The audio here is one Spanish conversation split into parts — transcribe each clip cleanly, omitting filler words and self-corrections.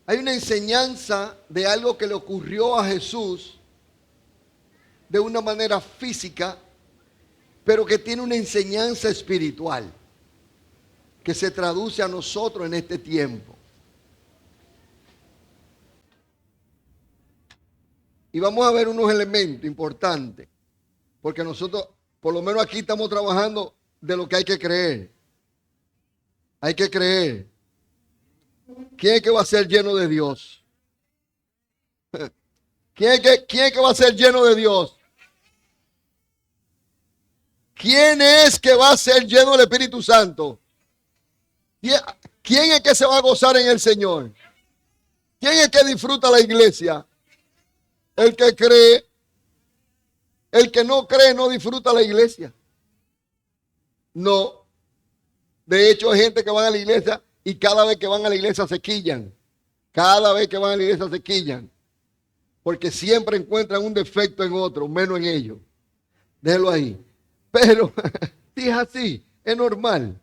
Hay una enseñanza de algo que le ocurrió a Jesús de una manera física, pero que tiene una enseñanza espiritual que se traduce a nosotros en este tiempo. Y vamos a ver unos elementos importantes, porque nosotros, por lo menos aquí estamos trabajando de lo que hay que creer. Hay que creer. ¿Quién es que va a ser lleno de Dios? ¿Quién es que va a ser lleno de Dios? ¿Quién es que va a ser lleno del Espíritu Santo? ¿Quién es que se va a gozar en el Señor? ¿Quién es que disfruta la iglesia? El que cree. El que no cree no disfruta la iglesia. No. De hecho, hay gente que van a la iglesia y cada vez que van a la iglesia se quillan. Cada vez que van a la iglesia se quillan. Porque siempre encuentran un defecto en otro, menos en ellos. Déjelo ahí. Pero, si es así, es normal.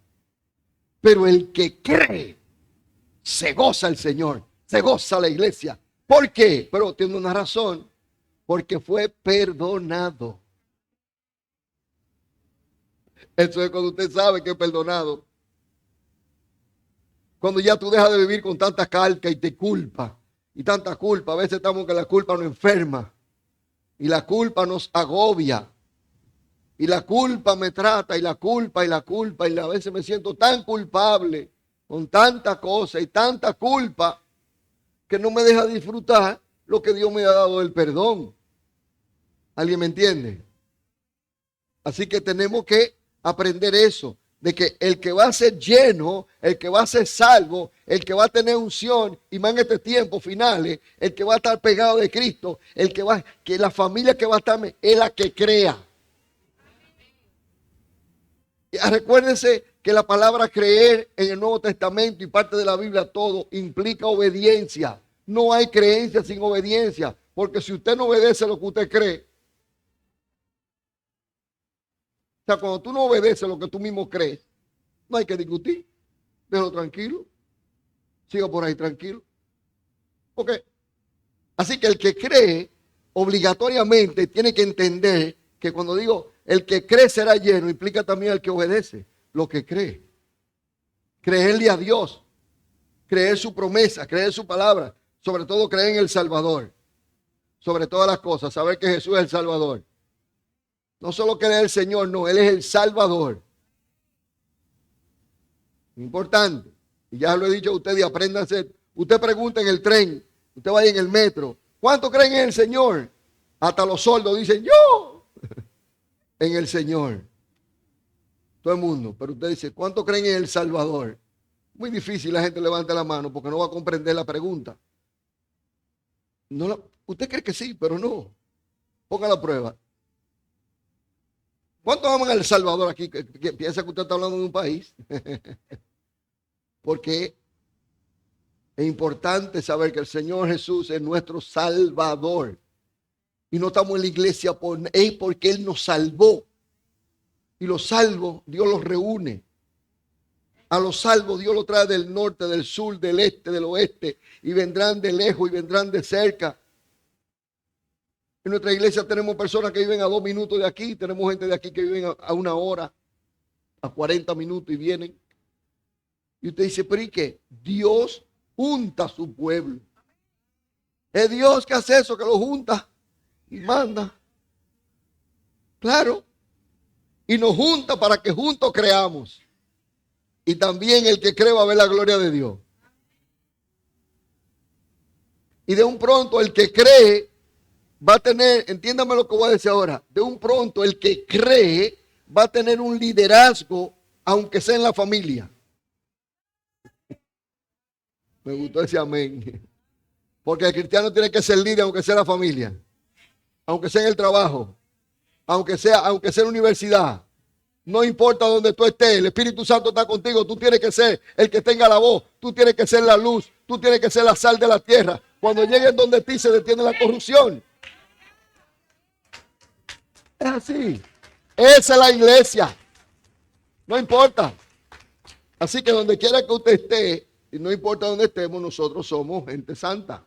Pero el que cree, se goza el Señor, se goza la iglesia. ¿Por qué? Pero tiene una razón. Porque fue perdonado. Eso es cuando usted sabe que es perdonado. Cuando ya tú dejas de vivir con tanta calca y te culpa. Y tanta culpa. A veces estamos que la culpa nos enferma. Y la culpa nos agobia. Y la culpa me trata. Y la culpa. Y a veces me siento tan culpable. Con tanta cosa y tanta culpa. Que no me deja disfrutar lo que Dios me ha dado del perdón. ¿Alguien me entiende? Así que tenemos que aprender eso, de que el que va a ser lleno, el que va a ser salvo, el que va a tener unción, y más en este tiempo finales, el que va a estar pegado de Cristo, que la familia que va a estar es la que crea. Y recuérdense que la palabra creer en el Nuevo Testamento y parte de la Biblia todo implica obediencia. No hay creencia sin obediencia, porque si usted no obedece lo que usted cree, o sea, cuando tú no obedeces lo que tú mismo crees, no hay que discutir. Déjalo tranquilo. Siga por ahí tranquilo. ¿Ok? Así que el que cree, obligatoriamente tiene que entender que cuando digo el que cree será lleno, implica también el que obedece lo que cree. Creerle a Dios, creer su promesa, creer su palabra, sobre todo creer en el Salvador. Sobre todas las cosas, saber que Jesús es el Salvador. No solo que Él es el Señor, no, Él es el Salvador. Importante. Y ya lo he dicho a ustedes y apréndanse. Usted pregunta en el tren, usted vaya en el metro. ¿Cuánto creen en el Señor? Hasta los sordos dicen, yo. En el Señor. Todo el mundo. Pero usted dice, ¿cuánto creen en el Salvador? Muy difícil la gente levanta la mano porque no va a comprender la pregunta. Usted cree que sí, pero no. Ponga la prueba. ¿Cuántos aman al Salvador aquí? Que piensa que usted está hablando de un país. Porque es importante saber que el Señor Jesús es nuestro Salvador. Y no estamos en la iglesia porque Él nos salvó. Y los salvos, Dios los reúne. A los salvos Dios los trae del norte, del sur, del este, del oeste. Y vendrán de lejos y vendrán de cerca. En nuestra iglesia tenemos personas que viven a 2 minutos de aquí. Tenemos gente de aquí que viven a 1 hora, a 40 minutos y vienen. Y usted dice, pero ¿y qué? Dios junta a su pueblo. Es Dios que hace eso, que lo junta y manda. Claro. Y nos junta para que juntos creamos. Y también el que cree va a ver la gloria de Dios. Y de un pronto el que cree va a tener, entiéndame lo que voy a decir ahora, de un pronto el que cree va a tener un liderazgo, aunque sea en la familia. Me gustó ese amén. Porque el cristiano tiene que ser líder, aunque sea en la familia, aunque sea en el trabajo, aunque sea en la universidad. No importa donde tú estés, el Espíritu Santo está contigo. Tú tienes que ser el que tenga la voz, tú tienes que ser la luz, tú tienes que ser la sal de la tierra. Cuando lleguen donde ti se detiene la corrupción. Es así. Esa es la iglesia. No importa. Así que donde quiera que usted esté, Y no importa dónde estemos, nosotros somos gente santa.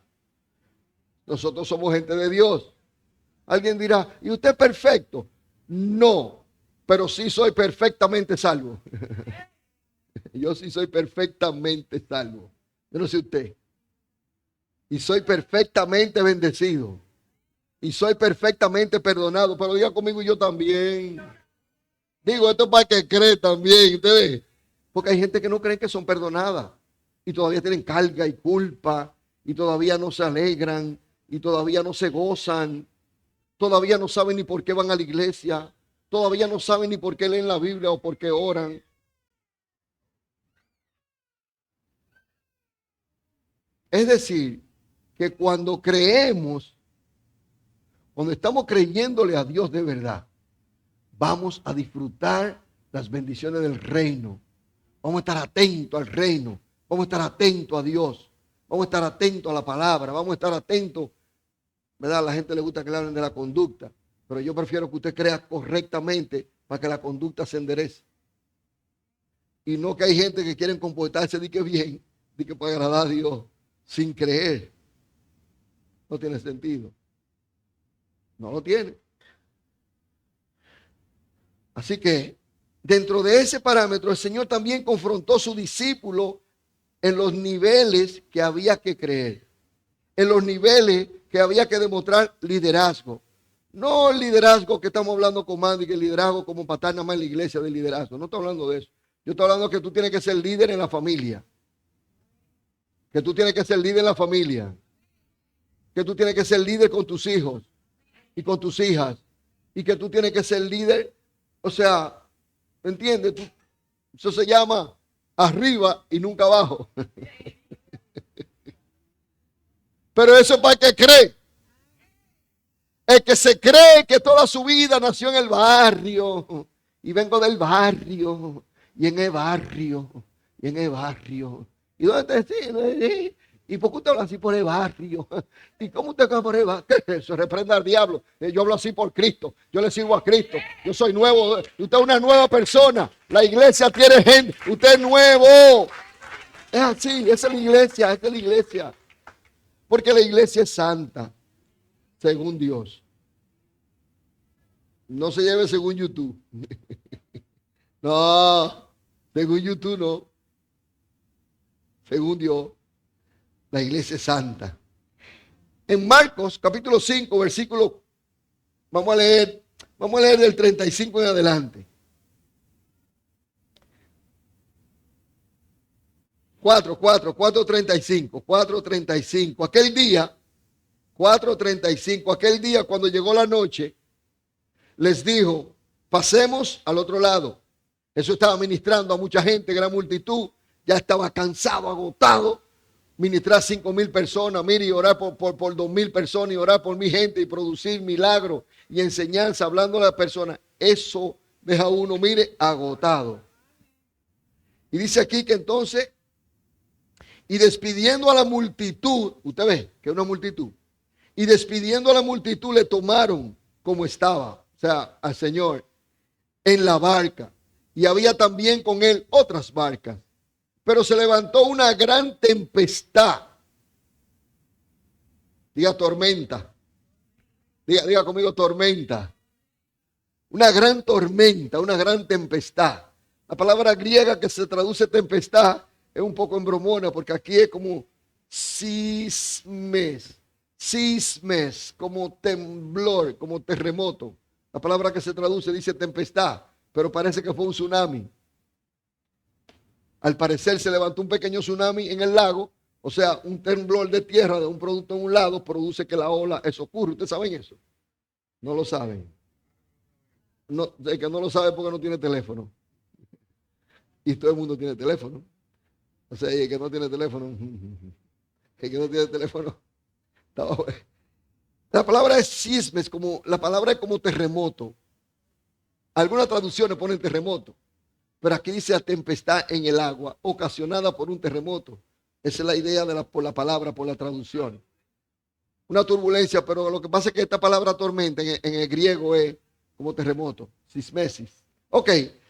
Nosotros somos gente de Dios. Alguien dirá, ¿y usted es perfecto? No, pero sí soy perfectamente salvo. Yo sí soy perfectamente salvo. Yo no sé usted. Y soy perfectamente bendecido. Y soy perfectamente perdonado. Pero diga conmigo, yo también. Digo, esto es para que cree también. Ustedes. Porque hay gente que no cree que son perdonadas. Y todavía tienen carga y culpa. Y todavía no se alegran. Y todavía no se gozan. Todavía no saben ni por qué van a la iglesia. Todavía no saben ni por qué leen la Biblia o por qué oran. Es decir, que cuando creemos, cuando estamos creyéndole a Dios de verdad, vamos a disfrutar las bendiciones del reino. Vamos a estar atentos al reino. Vamos a estar atentos a Dios. Vamos a estar atentos a la palabra. Vamos a estar atentos. ¿Verdad? A la gente le gusta que le hablen de la conducta. Pero yo prefiero que usted crea correctamente para que la conducta se enderece. Y no que hay gente que quieren comportarse de que bien, de que para agradar a Dios, sin creer. No tiene sentido. No lo tiene. Así que dentro de ese parámetro el Señor también confrontó a sus discípulos en los niveles que había que creer. En los niveles que había que demostrar liderazgo. No el liderazgo que estamos hablando con Mandy, que el liderazgo como para estar nada más en la iglesia del liderazgo. No estoy hablando de eso. Yo estoy hablando que tú tienes que ser líder en la familia. Que tú tienes que ser líder en la familia. Que tú tienes que ser líder con tus hijos y con tus hijas. Y que tú tienes que ser líder. O sea, ¿me entiendes? Eso se llama arriba y nunca abajo. Pero eso es para el que cree. El que se cree que toda su vida nació en el barrio. Y vengo del barrio. Y en el barrio. Y en el barrio. ¿Y dónde te sí? ¿Y por qué usted habla así por el barrio? ¿Y cómo usted habla por el barrio? ¿Qué es eso? Reprenda al diablo. Yo hablo así por Cristo. Yo le sirvo a Cristo. Yo soy nuevo. Usted es una nueva persona. La iglesia tiene gente. Usted es nuevo. Es así. Esa es la iglesia. Esa es la iglesia. Porque la iglesia es santa. Según Dios. No se lleve según YouTube. No. Según YouTube no. Según Dios. La iglesia es santa. En Marcos capítulo 5, versículo, vamos a leer del 35 en adelante. 4:35. Aquel día, 4:35, aquel día cuando llegó la noche, les dijo, pasemos al otro lado. Eso estaba ministrando a mucha gente, gran multitud, ya estaba cansado, agotado. Ministrar 5,000 personas, mire, y orar por 2,000 personas, y orar por mi gente, y producir milagros y enseñanza, hablando a las personas. Eso deja a uno, mire, agotado. Y dice aquí que entonces, y despidiendo a la multitud, usted ve que es una multitud, y despidiendo a la multitud le tomaron como estaba, o sea, al Señor, en la barca. Y había también con él otras barcas. Pero se levantó una gran tempestad. Diga tormenta. Diga conmigo tormenta. Una gran tormenta, una gran tempestad. La palabra griega que se traduce tempestad es un poco embromona porque aquí es como sismes, como temblor, como terremoto. La palabra que se traduce dice tempestad, pero parece que fue un tsunami. Al parecer se levantó un pequeño tsunami en el lago, o sea, un temblor de tierra de un producto en un lado produce que la ola, eso ocurre. ¿Ustedes saben eso? No lo saben. No, el que no lo sabe porque no tiene teléfono. Y todo el mundo tiene teléfono. O sea, y el que no tiene teléfono, el que no tiene teléfono, la palabra es sismes, la palabra es como terremoto. Algunas traducciones ponen terremoto. Pero aquí dice la tempestad en el agua, ocasionada por un terremoto. Esa es la idea por la palabra, por la traducción. Una turbulencia, pero lo que pasa es que esta palabra tormenta en el griego es como terremoto, sismesis.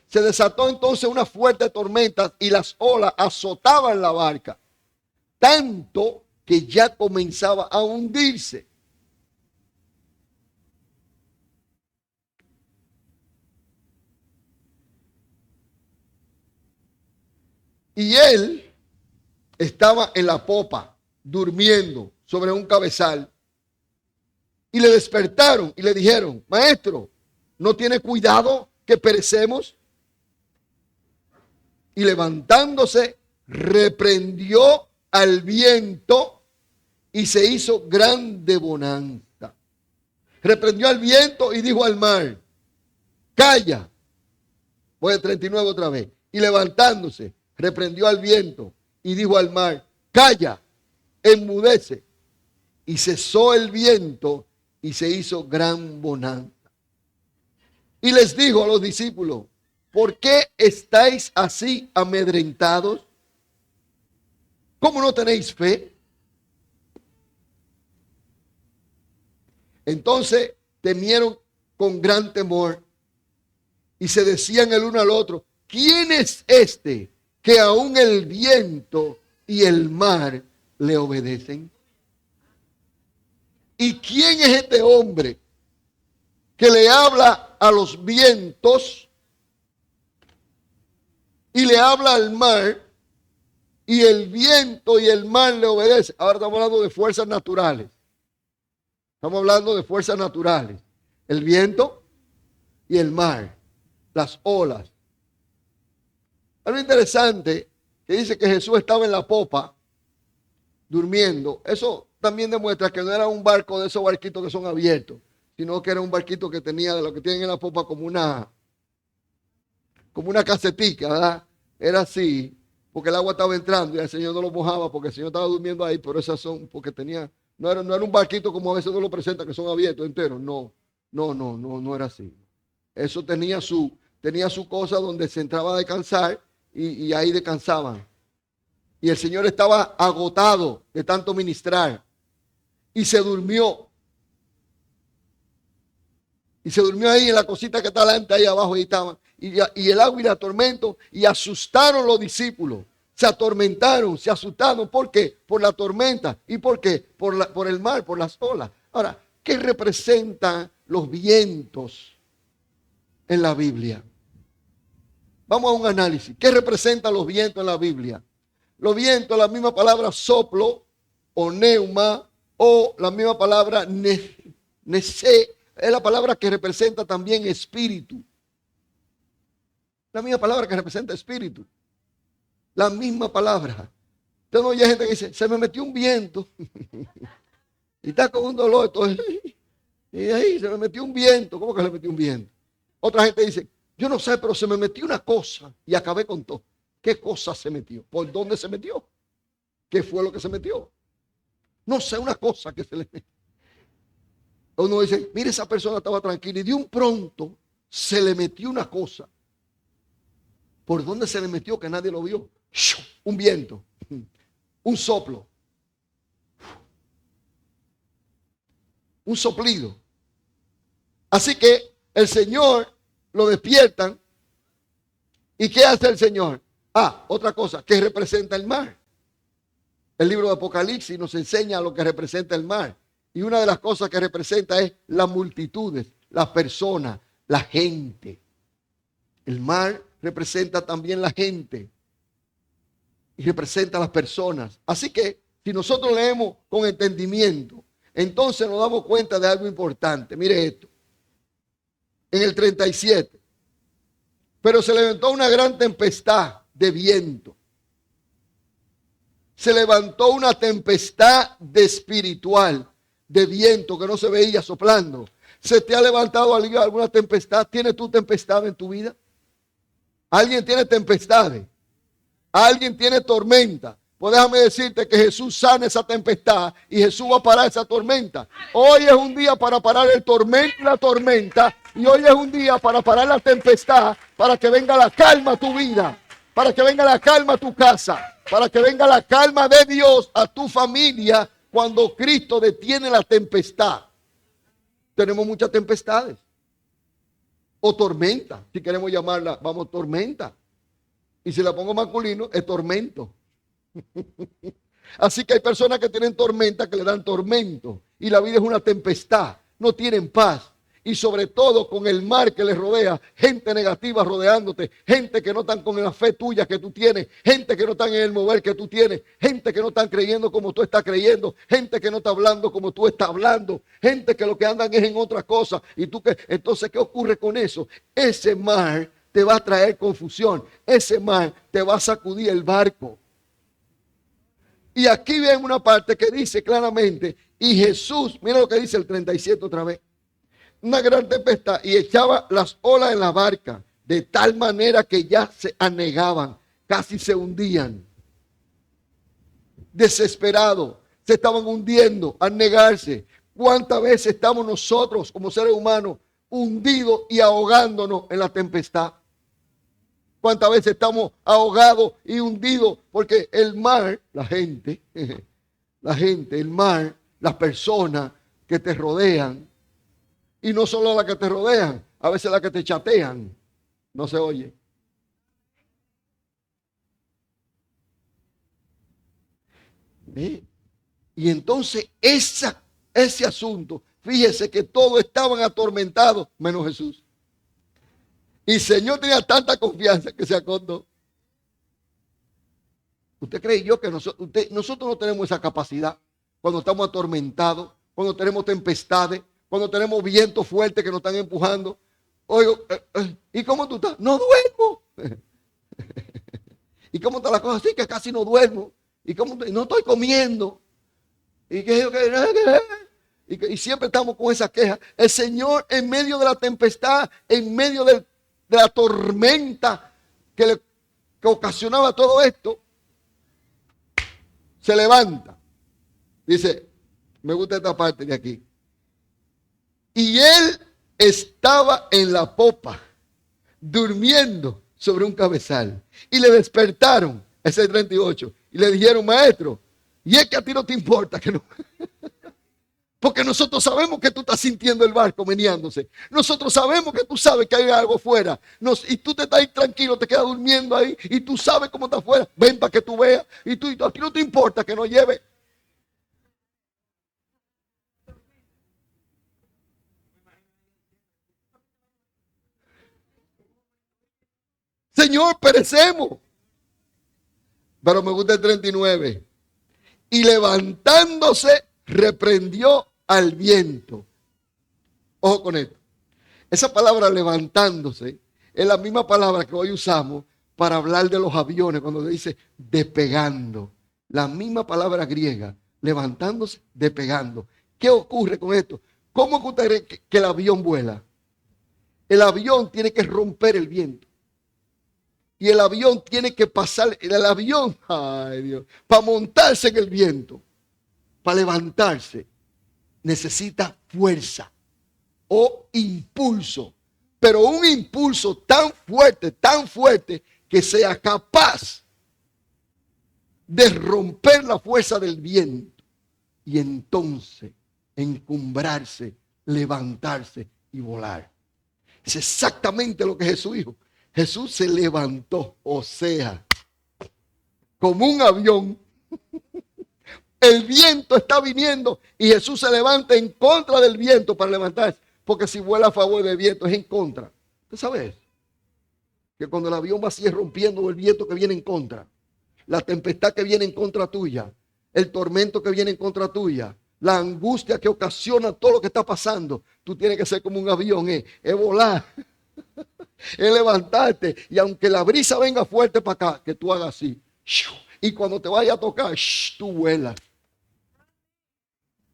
Se desató entonces una fuerte tormenta y las olas azotaban la barca. tanto que ya comenzaba a hundirse. Y él estaba en la popa, durmiendo sobre un cabezal. Y le despertaron y le dijeron: maestro, ¿no tiene cuidado que perecemos? Y levantándose, reprendió al viento y se hizo grande bonanza. Reprendió al viento y dijo al mar: calla. Voy al 39 otra vez. Y levantándose, reprendió al viento y dijo al mar: calla, enmudece. Y cesó el viento y se hizo gran bonanza. Y les dijo a los discípulos: ¿por qué estáis así amedrentados? ¿Cómo no tenéis fe? Entonces temieron con gran temor y se decían el uno al otro: ¿quién es este que aún el viento y el mar le obedecen? ¿Y quién es este hombre que le habla a los vientos y le habla al mar, y el viento y el mar le obedecen? Ahora estamos hablando de fuerzas naturales. Estamos hablando de fuerzas naturales. El viento y el mar, las olas. Algo interesante que dice que Jesús estaba en la popa durmiendo. Eso también demuestra que no era un barco de esos barquitos que son abiertos, sino que era un barquito que tenía, de lo que tienen en la popa, como una casetica, ¿verdad? Era así, porque el agua estaba entrando y el Señor no lo mojaba porque el Señor estaba durmiendo ahí, pero esas son, porque tenía, no era un barquito como a veces uno lo presenta, que son abiertos enteros. No era así. Eso tenía su cosa donde se entraba a descansar y ahí descansaban. Y el Señor estaba agotado de tanto ministrar y se durmió. Y se durmió ahí en la cosita que está delante, ahí abajo, ahí estaban. Y el agua y la tormenta, y asustaron los discípulos. Se atormentaron, se asustaron. ¿Por qué? Por la tormenta. ¿Y por qué? Por el mar, por las olas. Ahora, ¿qué representan los vientos en la Biblia? Vamos a un análisis. ¿Qué representan los vientos en la Biblia? Los vientos, la misma palabra soplo o neuma, o la misma palabra nese, es la palabra que representa también espíritu. La misma palabra que representa espíritu. La misma palabra. Usted no oye gente que dice: se me metió un viento. Y está con un dolor. Y ahí se me metió un viento. ¿Cómo que se me metió un viento? Otra gente dice: yo no sé, pero se me metió una cosa y acabé con todo. ¿Qué cosa se metió? ¿Por dónde se metió? ¿Qué fue lo que se metió? No sé, una cosa que se le metió. Uno dice: mire, esa persona estaba tranquila y de un pronto se le metió una cosa. ¿Por dónde se le metió que nadie lo vio? Un viento, un soplo, un soplido. Así que el Señor lo despiertan. ¿Y qué hace el Señor? Otra cosa, ¿qué representa el mar? El libro de Apocalipsis nos enseña lo que representa el mar. Y una de las cosas que representa es las multitudes, las personas, la gente. El mar representa también la gente y representa a las personas. Así que si nosotros leemos con entendimiento, entonces nos damos cuenta de algo importante. Mire esto. En el 37. Pero se levantó una gran tempestad de viento. Se levantó una tempestad de espiritual, de viento que no se veía soplando. ¿Se te ha levantado alguna tempestad? ¿Tienes tú tempestad en tu vida? ¿Alguien tiene tempestades? ¿Alguien tiene tormenta? Pues déjame decirte que Jesús sana esa tempestad y Jesús va a parar esa tormenta. Hoy es un día para parar el tormento y la tormenta. Y hoy es un día para parar la tempestad, para que venga la calma a tu vida, para que venga la calma a tu casa, para que venga la calma de Dios a tu familia cuando Cristo detiene la tempestad. Tenemos muchas tempestades. O tormenta, si queremos llamarla, vamos, tormenta. Y si la pongo masculino, es tormento. Así que hay personas que tienen tormenta, que le dan tormento. Y la vida es una tempestad. No tienen paz. Y sobre todo con el mar que les rodea, gente negativa rodeándote, gente que no están con la fe tuya que tú tienes, gente que no están en el mover que tú tienes, gente que no están creyendo como tú estás creyendo, gente que no está hablando como tú estás hablando, gente que lo que andan es en otra cosa. Y tú entonces, ¿qué ocurre con eso? Ese mar te va a traer confusión, ese mar te va a sacudir el barco. Y aquí ven una parte que dice claramente, y Jesús, mira lo que dice el 37 otra vez, una gran tempestad y echaba las olas en la barca, de tal manera que ya se anegaban, casi se hundían. Desesperados, se estaban hundiendo, anegarse. ¿Cuántas veces estamos nosotros como seres humanos hundidos y ahogándonos en la tempestad? ¿Cuántas veces estamos ahogados y hundidos? Porque el mar, la gente, el mar, las personas que te rodean, y no solo las que te rodean, a veces las que te chatean, no se oye. Y entonces ese asunto, fíjese que todos estaban atormentados, menos Jesús. Y el Señor tenía tanta confianza que se acordó. ¿Usted cree yo que nosotros no tenemos esa capacidad cuando estamos atormentados, cuando tenemos tempestades, cuando tenemos vientos fuertes que nos están empujando? Oigo, ¿y cómo tú estás? No duermo. ¿Y cómo está la cosa? Sí, que casi no duermo. ¿Y cómo? No estoy comiendo. Y siempre estamos con esa queja. El Señor en medio de la tempestad, en medio de la tormenta que ocasionaba todo esto, se levanta. Dice, me gusta esta parte de aquí. Y él estaba en la popa, durmiendo sobre un cabezal. Y le despertaron, ese es el 38, y le dijeron, maestro, y es que a ti no te importa que no. Porque nosotros sabemos que tú estás sintiendo el barco meneándose. Nosotros sabemos que tú sabes que hay algo fuera. Y tú te estás ahí tranquilo, te quedas durmiendo ahí. Y tú sabes cómo está afuera. Ven para que tú veas. Y a ti no te importa que nos lleve. Señor, perecemos. Pero me gusta el 39. Y levantándose, reprendió al viento. Ojo con esto. Esa palabra levantándose es la misma palabra que hoy usamos para hablar de los aviones cuando se dice despegando. La misma palabra griega, levantándose, despegando. ¿Qué ocurre con esto? ¿Cómo que usted cree que el avión vuela? El avión tiene que romper el viento. Y el avión tiene que pasar, el avión, ay Dios, para montarse en el viento, para levantarse, necesita fuerza o impulso, pero un impulso tan fuerte que sea capaz de romper la fuerza del viento y entonces encumbrarse, levantarse y volar. Es exactamente lo que Jesús dijo. Jesús se levantó, o sea, como un avión. El viento está viniendo y Jesús se levanta en contra del viento para levantarse. Porque si vuela a favor del viento es en contra. ¿Usted sabe eso? Que cuando el avión va así rompiendo el viento que viene en contra, la tempestad que viene en contra tuya, el tormento que viene en contra tuya, la angustia que ocasiona todo lo que está pasando, tú tienes que ser como un avión, es volar. Es levantarte y aunque la brisa venga fuerte para acá, que tú hagas así. Y cuando te vaya a tocar, tú vuelas.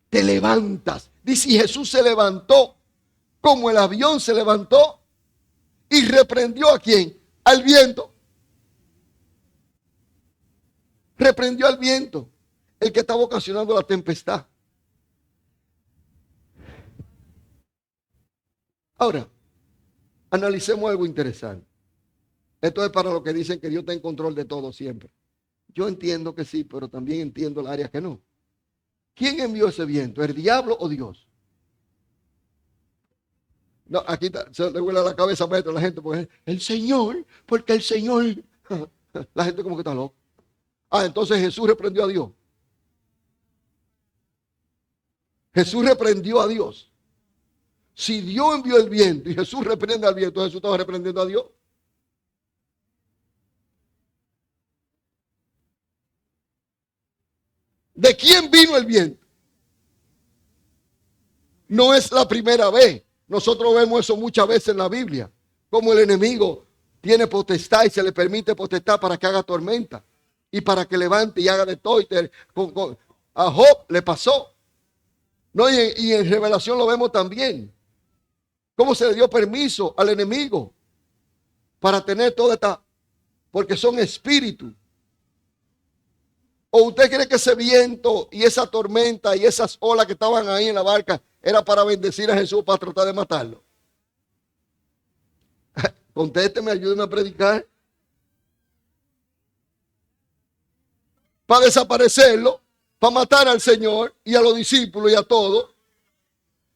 Te levantas. Dice, y Jesús se levantó como el avión se levantó y reprendió ¿a quién? Al viento. Reprendió al viento, el que estaba ocasionando la tempestad. Ahora, analicemos algo interesante. Esto es para los que dicen que Dios está en control de todo siempre. Yo entiendo que sí, pero también entiendo el área que no. ¿Quién envió ese viento? ¿El diablo o Dios? No, aquí se le huele a la cabeza a la gente porque el Señor, porque el Señor. La gente como que está loca. Ah, entonces Jesús reprendió a Dios. Jesús reprendió a Dios. Si Dios envió el viento y Jesús reprende al viento, Jesús estaba reprendiendo a Dios. ¿De quién vino el viento? No es la primera vez. Nosotros vemos eso muchas veces en la Biblia. Como el enemigo tiene potestad y se le permite potestad para que haga tormenta. Y para que levante y haga de todo. A Job le pasó. No, y en Revelación lo vemos también. Cómo se le dio permiso al enemigo para tener toda esta, porque son espíritus. ¿O usted cree que ese viento y esa tormenta y esas olas que estaban ahí en la barca era para bendecir a Jesús, para tratar de matarlo? Contésteme, ayúdeme a predicar. Para desaparecerlo, para matar al Señor y a los discípulos y a todos.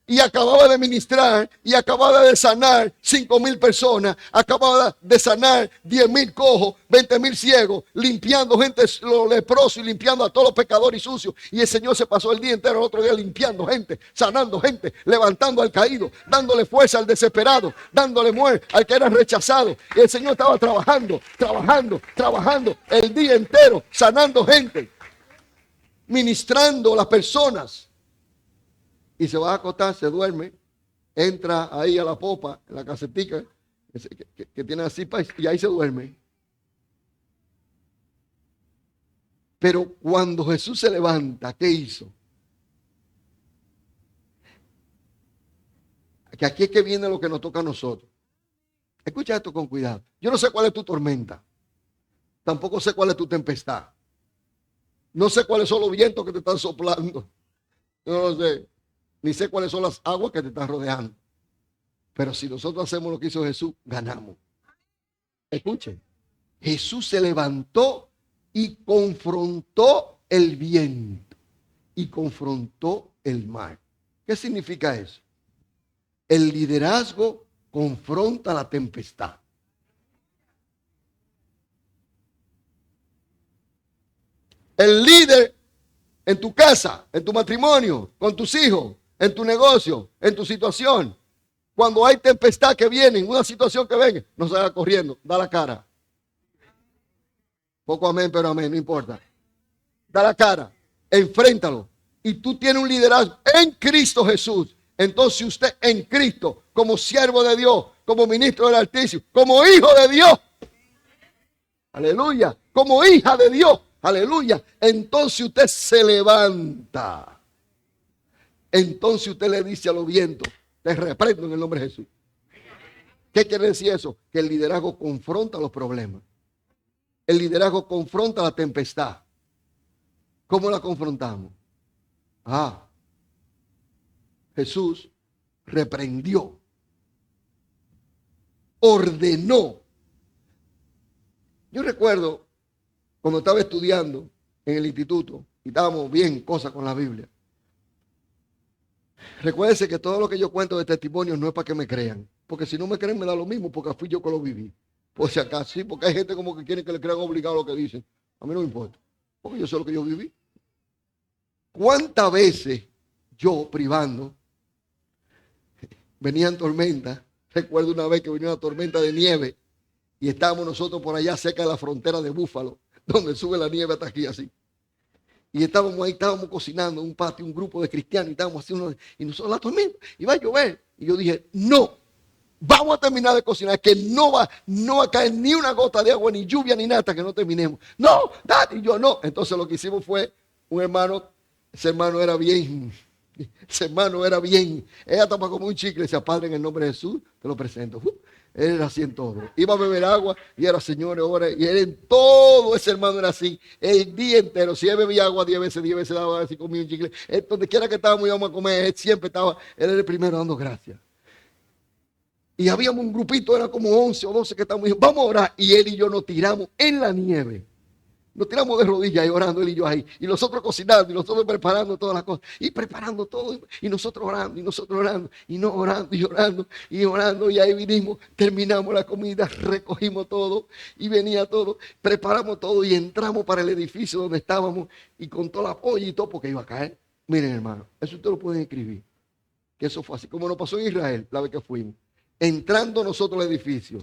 Y acababa de ministrar y acababa de sanar 5,000 personas, acababa de sanar 10,000 cojos, 20,000 ciegos, limpiando gente, los leprosos y limpiando a todos los pecadores y sucios. Y el Señor se pasó el día entero, el otro día limpiando gente, sanando gente, levantando al caído, dándole fuerza al desesperado, dándole muerte al que era rechazado. Y el Señor estaba trabajando el día entero, sanando gente, ministrando a las personas. Y se va a acostar, se duerme, entra ahí a la popa, en la casetica que tiene así, y ahí se duerme. Pero cuando Jesús se levanta, ¿qué hizo? Que aquí es que viene lo que nos toca a nosotros. Escucha esto con cuidado. Yo no sé cuál es tu tormenta. Tampoco sé cuál es tu tempestad. No sé cuáles son los vientos que te están soplando. Yo no lo sé. Ni sé cuáles son las aguas que te están rodeando. Pero si nosotros hacemos lo que hizo Jesús, ganamos. Escuchen. Jesús se levantó y confrontó el viento. Y confrontó el mar. ¿Qué significa eso? El liderazgo confronta la tempestad. El líder en tu casa, en tu matrimonio, con tus hijos, en tu negocio, en tu situación. Cuando hay tempestad que viene, una situación que venga, no salga corriendo, da la cara. Poco amén, pero amén, no importa. Da la cara, enfréntalo. Y tú tienes un liderazgo en Cristo Jesús. Entonces usted en Cristo, como siervo de Dios, como ministro del Altísimo, como hijo de Dios. Aleluya. Como hija de Dios. Aleluya. Entonces usted se levanta. Entonces usted le dice a los vientos, te reprendo en el nombre de Jesús. ¿Qué quiere decir eso? Que el liderazgo confronta los problemas. El liderazgo confronta la tempestad. ¿Cómo la confrontamos? Jesús reprendió, ordenó. Yo recuerdo cuando estaba estudiando en el instituto y estábamos bien cosas con la Biblia. Recuérdense que todo lo que yo cuento de testimonios no es para que me crean, porque si no me creen me da lo mismo, porque fui yo que lo viví. Por si acaso, sí, porque hay gente como que quiere que le crean obligado lo que dicen. A mí no me importa, porque yo sé lo que yo viví. ¿Cuántas veces yo privando venían tormentas? Recuerdo una vez que venía una tormenta de nieve y estábamos nosotros por allá cerca de la frontera de Búfalo, donde sube la nieve hasta aquí así. Y estábamos ahí, estábamos cocinando en un patio, un grupo de cristianos, y estábamos haciendo, y nosotros la tormenta, y va a llover. Y yo dije, no, vamos a terminar de cocinar, que no va a caer ni una gota de agua, ni lluvia, ni nada, hasta que no terminemos. No, date, y yo no. Entonces lo que hicimos fue, un hermano, ese hermano era bien, ella estaba como un chicle, decía, Padre, en el nombre de Jesús, te lo presento. Él era así en todo. Iba a beber agua y era, señores, ahora, y él en todo, ese hermano era así, el día entero. Si él bebía agua 10 veces daba así, comía un chicle. Donde quiera que estábamos íbamos a comer, él siempre estaba, él era el primero dando gracias. Y habíamos un grupito, era como 11 o 12 que estábamos, vamos a orar. Y él y yo nos tiramos en la nieve. Nos tiramos de rodillas y orando él y yo ahí. Y nosotros cocinando y nosotros preparando todas las cosas. Y preparando todo. Y nosotros orando y nosotros orando. Y no orando y orando y orando. Y ahí vinimos, terminamos la comida, recogimos todo. Y venía todo. Preparamos todo y entramos para el edificio donde estábamos. Y con todo el apoyo y todo porque iba a caer. Miren, hermano, eso ustedes lo pueden escribir. Que eso fue así, como nos pasó en Israel, la vez que fuimos. Entrando nosotros al edificio.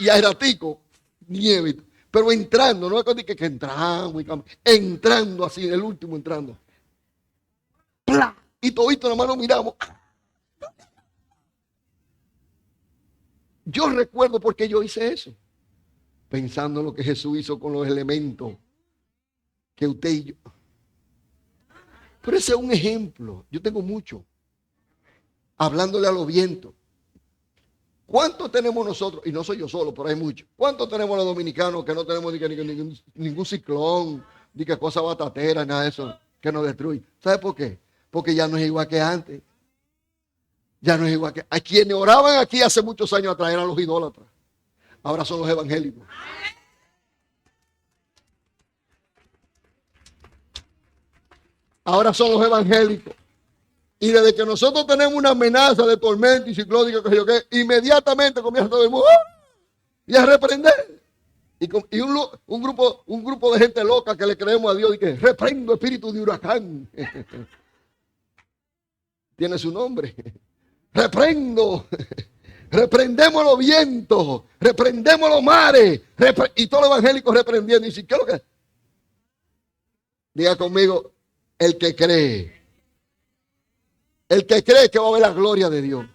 Y a ratico, nieve. Pero entrando, no es que entramos. Entrando así, el último entrando. ¡Pla! Y todito nada más nos miramos. Yo recuerdo por qué yo hice eso. Pensando en lo que Jesús hizo con los elementos. Que usted y yo. Pero ese es un ejemplo. Yo tengo mucho. Hablándole a los vientos. ¿Cuántos tenemos nosotros? Y no soy yo solo, pero hay muchos. ¿Cuántos tenemos los dominicanos que no tenemos ningún ciclón, ni que cosa batatera, nada de eso que nos destruye? ¿Sabe por qué? Porque ya no es igual que antes. Ya no es igual que... A quienes oraban aquí hace muchos años atrás eran los idólatras. Ahora son los evangélicos. Ahora son los evangélicos. Y desde que nosotros tenemos una amenaza de tormenta y ciclónica, que yo qué, inmediatamente comienza todo el mundo y a reprender. Y un grupo de gente loca que le creemos a Dios y que reprendo espíritu de huracán. Tiene su nombre. Reprendemos los vientos, reprendemos los mares. Y todos los evangélicos reprendiendo. Y si, ¿qué es lo que? Diga conmigo, el que cree. El que cree que va a ver la gloria de Dios.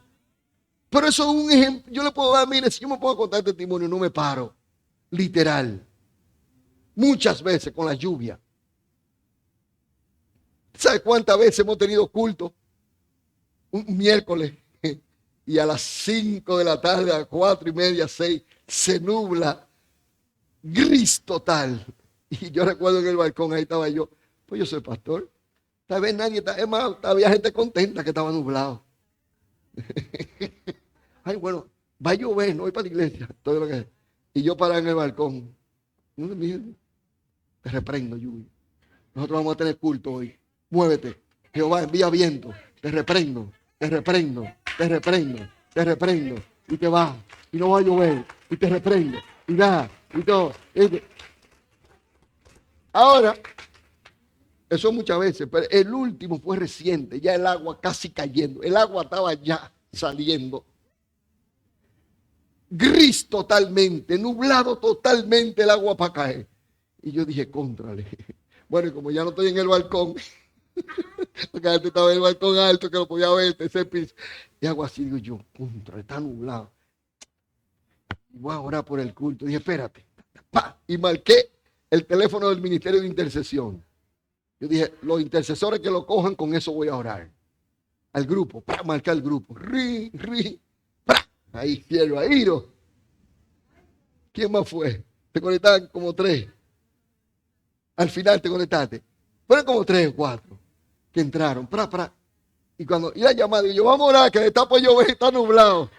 Pero eso es un ejemplo. Yo le puedo dar, mire, si yo me puedo contar testimonio, no me paro. Literal. Muchas veces con la lluvia. ¿Sabe cuántas veces hemos tenido culto? Un miércoles. Y a las 5 de la tarde, a las 4:30, 6, se nubla. Gris total. Y yo recuerdo en el balcón, ahí estaba yo. Pues yo soy pastor. Tal vez nadie, es más, había gente contenta que estaba nublado. Ay, bueno, va a llover, no voy para la iglesia. Todo lo que... Y yo parado en el balcón. Te reprendo, lluvia. Nosotros vamos a tener culto hoy. Muévete. Jehová envía viento. Te reprendo, te reprendo, te reprendo, te reprendo. Y te va. Y no va a llover. Y te reprendo. Y da. Y todo. Ahora... Eso muchas veces, pero el último fue reciente, ya el agua casi cayendo, el agua estaba ya saliendo. Gris totalmente, nublado totalmente el agua para caer. Y yo dije, cóntrale. Bueno, y como ya no estoy en el balcón, porque antes estaba en el balcón alto que lo podía ver, tercer piso, y hago así, digo yo, cóntrale, está nublado. Y voy a orar por el culto. Dije, espérate. ¡Pah! Y marqué el teléfono del Ministerio de Intercesión. Yo dije, los intercesores que lo cojan, con eso voy a orar. Al grupo, para marcar el grupo. Ahí quiero, ahí. ¿Quién más fue? Te conectaban como 3. Al final te conectaste. Fueron como 3 o 4 que entraron. Y cuando iba a llamar, digo, vamos a orar, que está por llover, está nublado.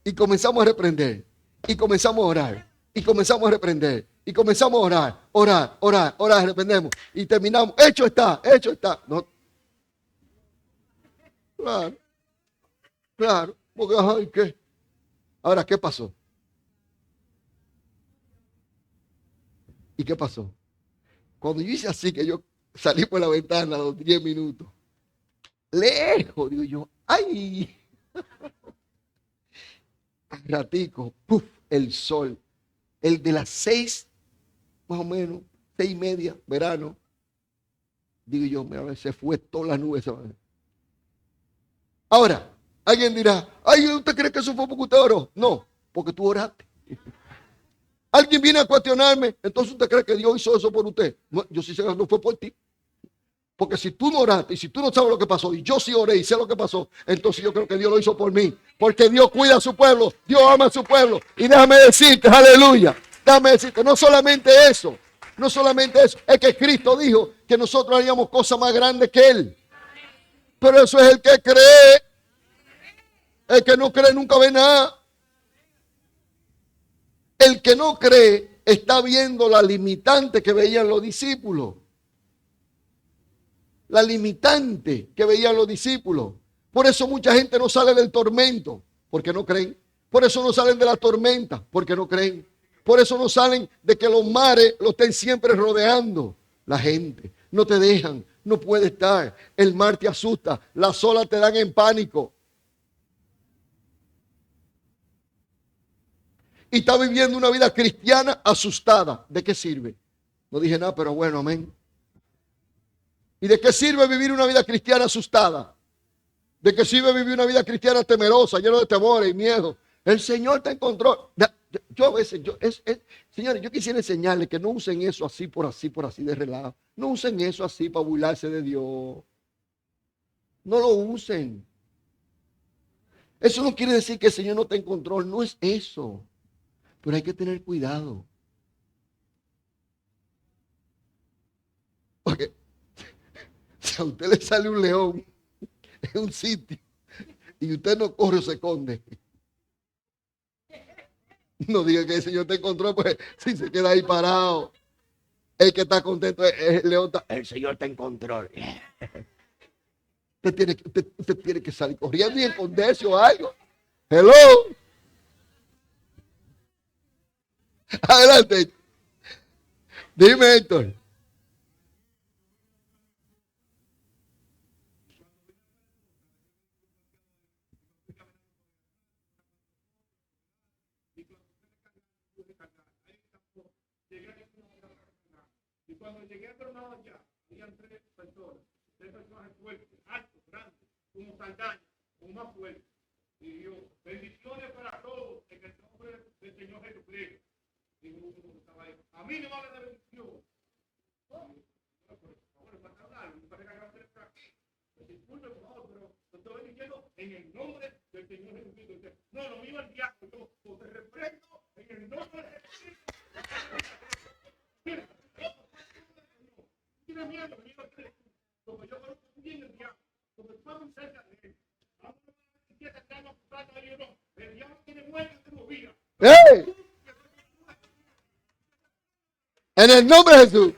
Y comenzamos a reprender. Y comenzamos a orar. Y comenzamos a reprender. Y comenzamos a orar, reprendemos. Y terminamos, hecho está. No. Claro, porque, ay, ¿qué? Ahora, ¿qué pasó? ¿Y qué pasó? Cuando yo hice así, que yo salí por la ventana a los 10 minutos, lejos, digo yo, ¡ay! Al ratico, ¡puf! El sol. El de las 6, más o menos, 6:30, verano. Digo yo, mira, se fue toda la nube. Ahora, alguien dirá, ay, ¿usted cree que eso fue porque usted oró? No, porque tú oraste. Alguien viene a cuestionarme, entonces usted cree que Dios hizo eso por usted. No, yo sí sé que no fue por ti. Porque si tú no oraste y si tú no sabes lo que pasó y yo sí oré y sé lo que pasó, entonces yo creo que Dios lo hizo por mí. Porque Dios cuida a su pueblo, Dios ama a su pueblo. Y déjame decirte, aleluya, déjame decirte, no solamente eso, es que Cristo dijo que nosotros haríamos cosas más grandes que Él. Pero eso es el que cree. El que no cree nunca ve nada. El que no cree está viendo la limitante que veían los discípulos. La limitante que veían los discípulos. Por eso mucha gente no sale del tormento, porque no creen. Por eso no salen de la tormenta, porque no creen. Por eso no salen de que los mares lo estén siempre rodeando. La gente no te dejan, no puede estar. El mar te asusta, las olas te dan en pánico. Y está viviendo una vida cristiana asustada. ¿De qué sirve? No dije nada, pero bueno, amén. ¿Y de qué sirve vivir una vida cristiana asustada? ¿De qué sirve vivir una vida cristiana temerosa, lleno de temores y miedo? El Señor te encontró. Yo a veces, señores, yo quisiera enseñarles que no usen eso así por así de relajo. No usen eso así para burlarse de Dios. No lo usen. Eso no quiere decir que el Señor no te en control. No es eso. Pero hay que tener cuidado. Porque si a usted le sale un león en un sitio y usted no corre o se esconde, no diga que el Señor te encontró, pues si se queda ahí parado, el que está contento es el león. El Señor te encontró. Usted tiene que salir corriendo y esconderse o algo. Hello. Adelante. Dime, Héctor. Y cuando llegué a Tornado allá, habían tres personas fuertes, altos, grandes, como Saldaña, como más fuertes. Y yo, bendiciones para todos en el nombre del Señor Jesucristo. Y uno estaba ahí, a mí no me habla de bendición. Por favor, para hablar, me parece que acabo de estar aquí. Disculpe, por favor, pero lo estoy diciendo en el nombre del Señor Jesucristo. No, lo mío es el diablo. Yo te reprendo en el nombre de Jesucristo. Tiene miedo, porque yo conozco bien el diablo, porque estamos cerca de él. Ahora no quiere estar acusando a ellos, no. El diablo tiene muerte y tengo vida. ¡Hey! En el nombre de Jesús.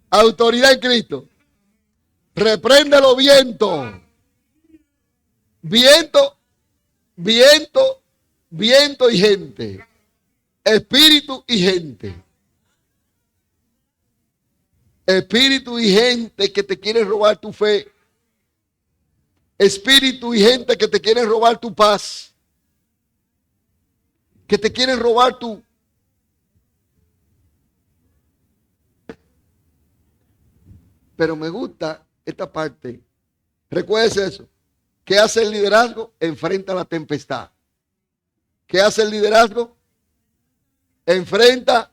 Autoridad en Cristo. Repréndelo, viento. Viento, viento, viento y gente. Espíritu y gente. Espíritu y gente que te quieren robar tu fe. Espíritu y gente que te quieren robar tu paz. Que te quieren robar tu... Pero me gusta esta parte. Recuérdese eso. ¿Qué hace el liderazgo? Enfrenta la tempestad. ¿Qué hace el liderazgo? Enfrenta.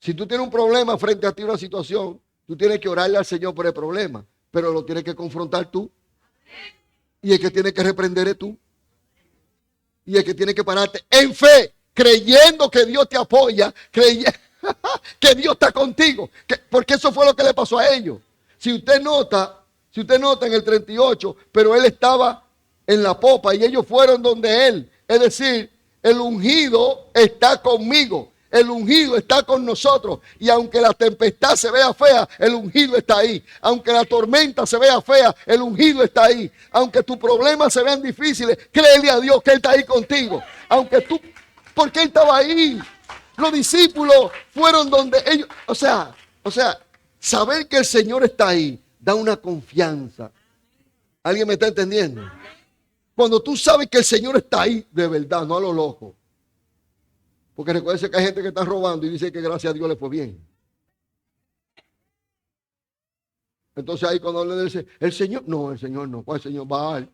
Si tú tienes un problema frente a ti, una situación, tú tienes que orarle al Señor por el problema, pero lo tienes que confrontar tú. Y el que tiene que reprender es tú. Y el que tiene que pararte en fe, creyendo que Dios te apoya, creyendo que Dios está contigo. Porque eso fue lo que le pasó a ellos. Si usted nota en el 38, pero él estaba en la popa y ellos fueron donde él. Es decir, el ungido está conmigo. El ungido está con nosotros. Y aunque la tempestad se vea fea, el ungido está ahí. Aunque la tormenta se vea fea, el ungido está ahí. Aunque tus problemas se vean difíciles, créele a Dios que Él está ahí contigo. Porque Él estaba ahí. Los discípulos fueron donde ellos, o sea, saber que el Señor está ahí da una confianza. ¿Alguien me está entendiendo? Cuando tú sabes que el Señor está ahí, de verdad, no a lo loco. Porque recuerden que hay gente que está robando y dice que gracias a Dios le fue bien. Entonces ahí cuando le dice, el Señor no. ¿Cuál Señor? Baal.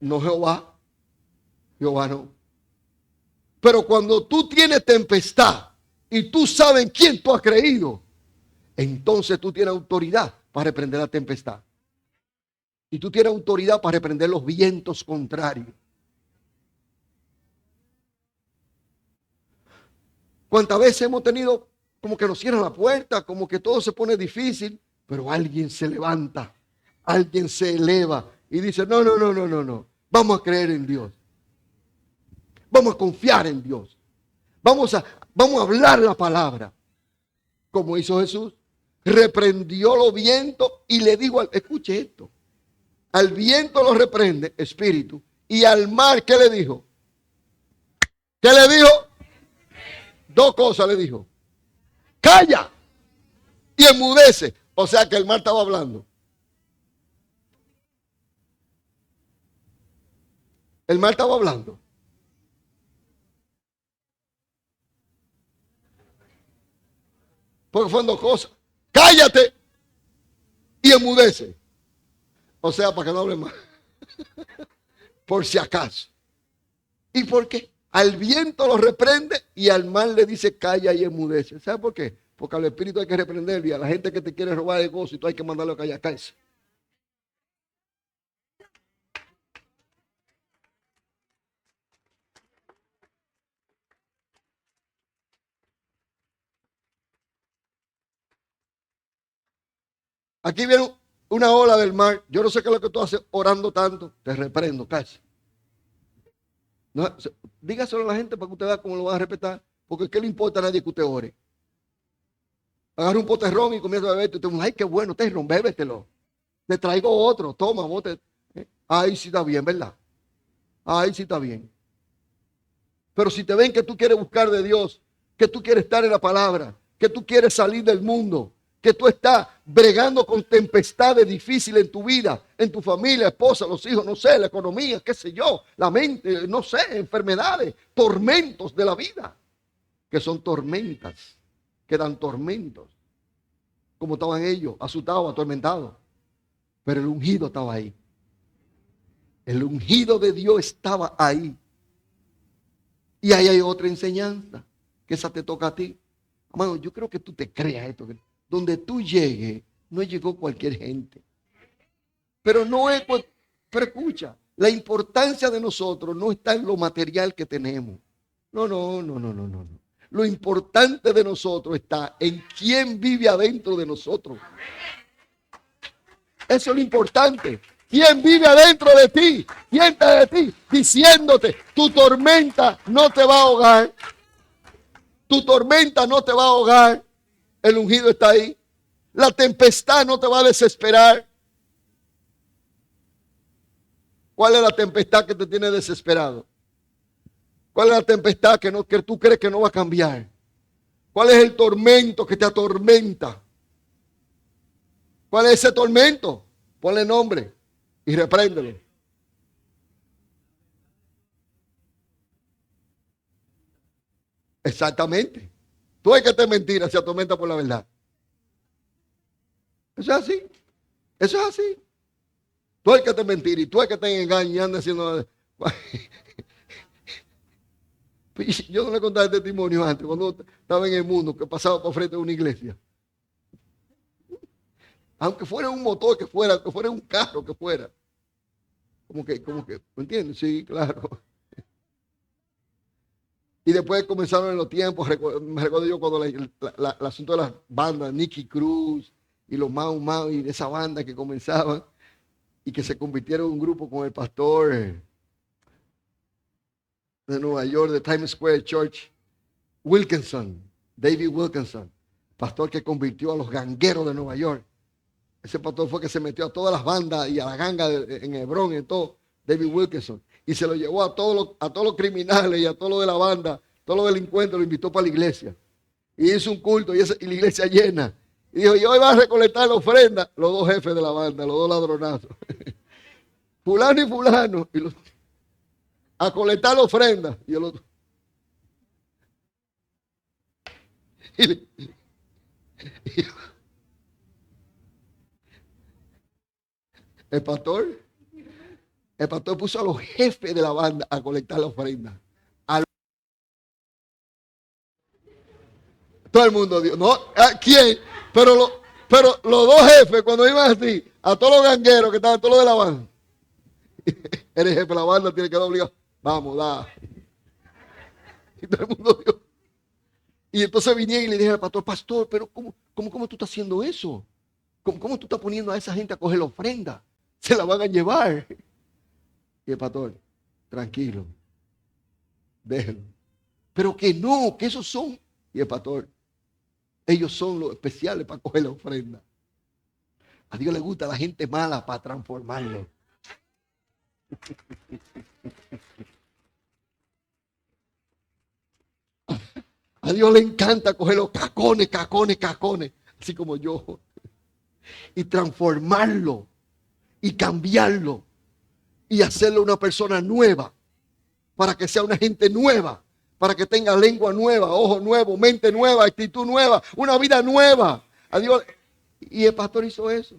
No Jehová. Jehová no. Pero cuando tú tienes tempestad y tú sabes en quién tú has creído, entonces tú tienes autoridad para reprender la tempestad. Y tú tienes autoridad para reprender los vientos contrarios. ¿Cuántas veces hemos tenido como que nos cierran la puerta, como que todo se pone difícil, pero alguien se levanta, alguien se eleva y dice, no, vamos a creer en Dios. Vamos a confiar en Dios. Vamos a hablar la palabra. Como hizo Jesús, reprendió los vientos y le dijo, escuche esto, Al viento lo reprende, espíritu. Y al mar, ¿qué le dijo? ¿Qué le dijo? Dos cosas le dijo. Calla y enmudece. O sea que el mar estaba hablando. El mar estaba hablando. Porque fueron dos cosas. Cállate y enmudece. O sea, para que no hable más. Por si acaso. ¿Y por qué? Al viento lo reprende y al mar le dice calla y enmudece. ¿Sabe por qué? Porque al espíritu hay que reprenderlo y a la gente que te quiere robar el gozo y tú hay que mandarlo a callar. Cállese. Aquí viene una ola del mar. Yo no sé qué es lo que tú haces orando tanto. Te reprendo, cállese. No, dígaselo a la gente para que usted vea cómo lo va a respetar. Porque ¿qué le importa a nadie que usted ore? Agarra un poterrón y comienza a beber. Y te dice, ay, qué bueno, terrón, bébetelo. Te traigo otro, toma, bote. Ahí sí está bien, ¿verdad? Ahí sí está bien. Pero si te ven que tú quieres buscar de Dios, que tú quieres estar en la palabra, que tú quieres salir del mundo, que tú estás bregando con tempestades difíciles en tu vida, en tu familia, esposa, los hijos, no sé, la economía, qué sé yo, la mente, no sé, enfermedades, tormentos de la vida, que son tormentas, que dan tormentos, como estaban ellos, asustados, atormentados, pero el ungido estaba ahí. El ungido de Dios estaba ahí. Y ahí hay otra enseñanza, que esa te toca a ti. Amado, yo creo que tú te creas esto. Donde tú llegues, no llegó cualquier gente. Pero no es, pero escucha, la importancia de nosotros no está en lo material que tenemos. No. Lo importante de nosotros está en quién vive adentro de nosotros. Eso es lo importante. ¿Quién vive adentro de ti? ¿Quién está de ti? Diciéndote, tu tormenta no te va a ahogar. Tu tormenta no te va a ahogar. El ungido está ahí. La tempestad no te va a desesperar. ¿Cuál es la tempestad que te tiene desesperado? ¿Cuál es la tempestad que tú crees que no va a cambiar? ¿Cuál es el tormento que te atormenta? ¿Cuál es ese tormento? Ponle nombre y repréndelo. Exactamente. Tú hay que te mentira, se atormenta por la verdad. Eso es así. Eso es así. Tú hay que te mentir y tú hay que te engañar y andas haciendo. Yo no le contaba el testimonio antes, cuando estaba en el mundo, que pasaba por frente de una iglesia. Aunque fuera un motor que fuera un carro que fuera. Como que, ¿me entiendes? Sí, claro. Y después comenzaron en los tiempos, me recuerdo yo cuando el asunto de las bandas, Nicky Cruz y los Mau Mau y esa banda que comenzaban y que se convirtieron en un grupo con el pastor de Nueva York, de Times Square Church, Wilkinson, David Wilkinson, pastor que convirtió a los gangueros de Nueva York. Ese pastor fue que se metió a todas las bandas y a la ganga en Hebrón y todo, David Wilkinson. Y se lo llevó a todos los criminales y a todos los de la banda, todos los delincuentes, lo invitó para la iglesia. Y hizo un culto y la iglesia llena. Y dijo, y hoy va a recolectar la ofrenda. Los dos jefes de la banda, los dos ladronazos. Fulano y fulano. A colectar la ofrenda. Y el otro. El pastor puso a los jefes de la banda a colectar la ofrenda. Todo el mundo dio. ¿No? ¿A quién? Pero los dos jefes, cuando iban así, a todos los gangueros que estaban, todos los de la banda. Eres jefe de la banda, tiene que dar obligado. Vamos, da. Y todo el mundo dio. Y entonces vinieron y le dije al pastor, pastor, pero ¿cómo tú estás haciendo eso? ¿Cómo tú estás poniendo a esa gente a coger la ofrenda? Se la van a llevar. Y el pastor, tranquilo, déjenlo. Pero que no, que esos son. Y el pastor, ellos son los especiales para coger la ofrenda. A Dios le gusta la gente mala para transformarlo. A Dios le encanta coger los cacones, así como yo, y transformarlo, y cambiarlo, y hacerlo una persona nueva, para que sea una gente nueva, para que tenga lengua nueva, ojo nuevo, mente nueva, actitud nueva, una vida nueva. A Dios. Y el pastor hizo eso.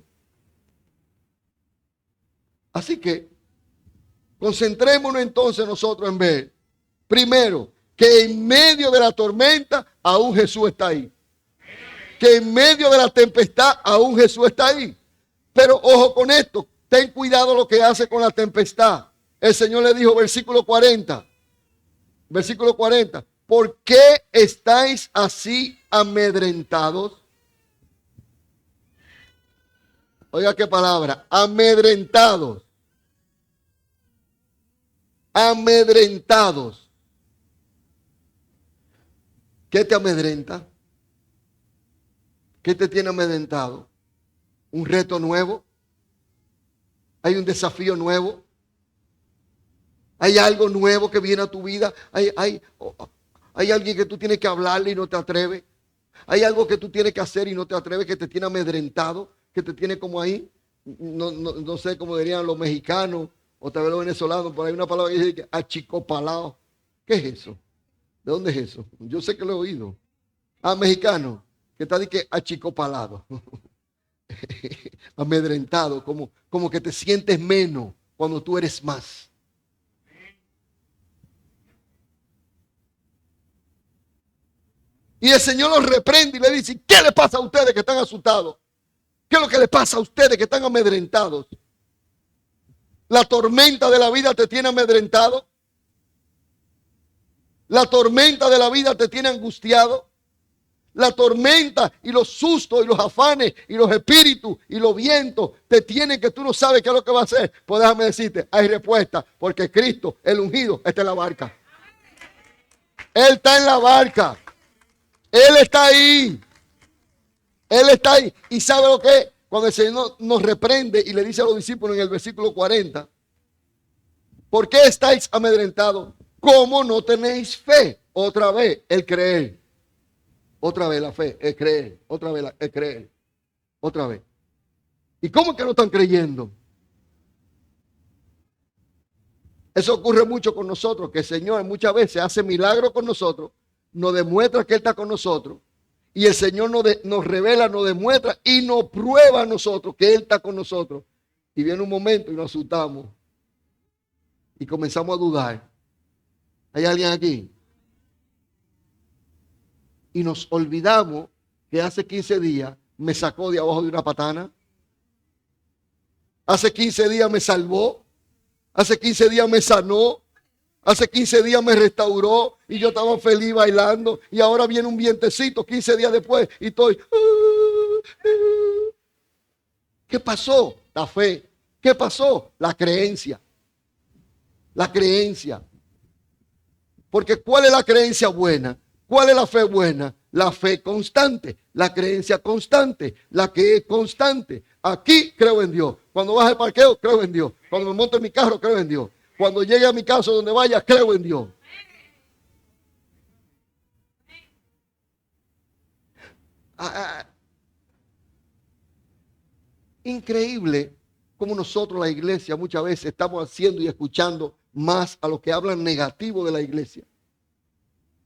Así que concentrémonos entonces nosotros en ver, primero, que en medio de la tormenta aún Jesús está ahí. Que en medio de la tempestad aún Jesús está ahí. Pero ojo con esto, ten cuidado lo que hace con la tempestad. El Señor le dijo, versículo 40, ¿por qué estáis así amedrentados? Oiga qué palabra, amedrentados. Amedrentados. ¿Qué te amedrenta? ¿Qué te tiene amedrentado? ¿Un reto nuevo? ¿Hay un desafío nuevo? ¿Hay algo nuevo que viene a tu vida? ¿Hay alguien que tú tienes que hablarle y no te atreves? ¿Hay algo que tú tienes que hacer y no te atreves, que te tiene amedrentado, que te tiene como ahí? No sé cómo dirían los mexicanos o tal vez los venezolanos, pero hay una palabra que dice achicopalado. ¿Qué es eso? ¿De dónde es eso? Yo sé que lo he oído. Mexicano, que está de que achicopalado. Amedrentado, como que te sientes menos cuando tú eres más. Y el Señor los reprende y le dice, ¿qué le pasa a ustedes que están asustados? ¿Qué es lo que le pasa a ustedes que están amedrentados? La tormenta de la vida te tiene amedrentado. La tormenta de la vida te tiene angustiado. La tormenta y los sustos y los afanes y los espíritus y los vientos te tienen que tú no sabes qué es lo que va a hacer. Pues déjame decirte, hay respuesta, porque Cristo, el ungido, está en la barca. Él está en la barca. Él está ahí. Él está ahí. ¿Y sabe lo que es? Cuando el Señor nos reprende y le dice a los discípulos en el versículo 40, ¿por qué estáis amedrentados? ¿Cómo no tenéis fe? Otra vez, el creer. Otra vez la fe, el creer. Otra vez el creer. Otra vez. ¿Y cómo que no están creyendo? Eso ocurre mucho con nosotros, que el Señor muchas veces hace milagros con nosotros, nos demuestra que Él está con nosotros, y el Señor nos revela, nos demuestra y nos prueba a nosotros que Él está con nosotros. Y viene un momento y nos asustamos y comenzamos a dudar. ¿Hay alguien aquí? Y nos olvidamos que hace 15 días me sacó de abajo de una patana. Hace 15 días me salvó. Hace 15 días me sanó. Hace 15 días me restauró y yo estaba feliz bailando. Y ahora viene un vientecito 15 días después y estoy... ¿Qué pasó? La fe. ¿Qué pasó? La creencia. La creencia. Porque ¿cuál es la creencia buena? ¿Cuál es la fe buena? La fe constante, la creencia constante, la que es constante. Aquí creo en Dios. Cuando bajo al parqueo, creo en Dios. Cuando me monto en mi carro, creo en Dios. Cuando llegue a mi casa, donde vaya, creo en Dios. Increíble como nosotros, la iglesia, muchas veces estamos haciendo y escuchando más a los que hablan negativo de la iglesia.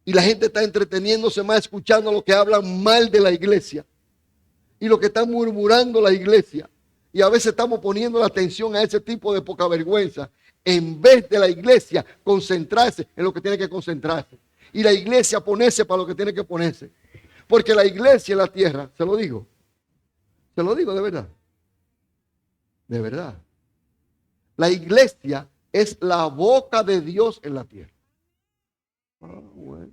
Y la gente está entreteniéndose más escuchando a los que hablan mal de la iglesia. Y los que están murmurando la iglesia. Y a veces estamos poniendo la atención a ese tipo de poca vergüenza. En vez de la iglesia concentrarse en lo que tiene que concentrarse. Y la iglesia ponerse para lo que tiene que ponerse. Porque la iglesia en la tierra, se lo digo de verdad. De verdad. La iglesia es la boca de Dios en la tierra. Bueno.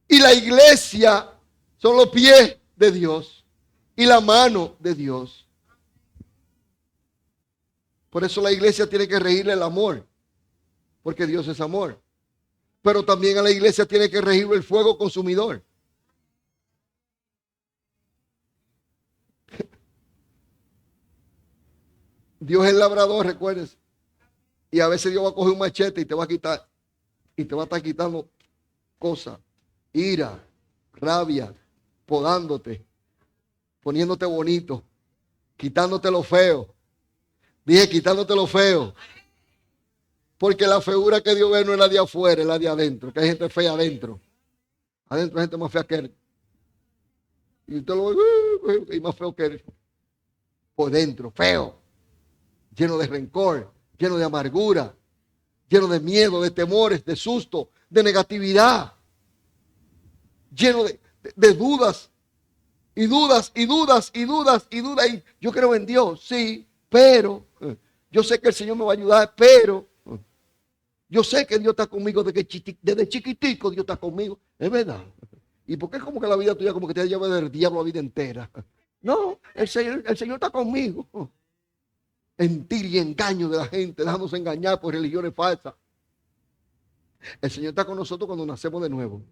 Y la iglesia son los pies de Dios y la mano de Dios. Por eso la iglesia tiene que regirle el amor, porque Dios es amor. Pero también a la iglesia tiene que regirle el fuego consumidor. Dios es el labrador, recuerdes. Y a veces Dios va a coger un machete y te va a quitar, y te va a estar quitando cosas, ira, rabia, podándote, poniéndote bonito, quitándote lo feo. Dije, quitándote lo feo. Porque la feura que Dios ve no es la de afuera, es la de adentro, que hay gente fea adentro. Adentro hay gente más fea que él. Y usted lo ve, y más feo que él. Por dentro, feo, lleno de rencor, lleno de amargura, lleno de miedo, de temores, de susto, de negatividad, lleno de dudas, y dudas, y dudas, y dudas, y dudas. Y yo creo en Dios, sí, pero yo sé que el Señor me va a ayudar, pero yo sé que Dios está conmigo desde chiquitico, Dios está conmigo, es verdad. ¿Y por qué es como que la vida tuya como que te lleva del diablo la vida entera? No, el Señor está conmigo. Mentir y engaño de la gente, dejándose engañar por religiones falsas. El Señor está con nosotros cuando nacemos de nuevo.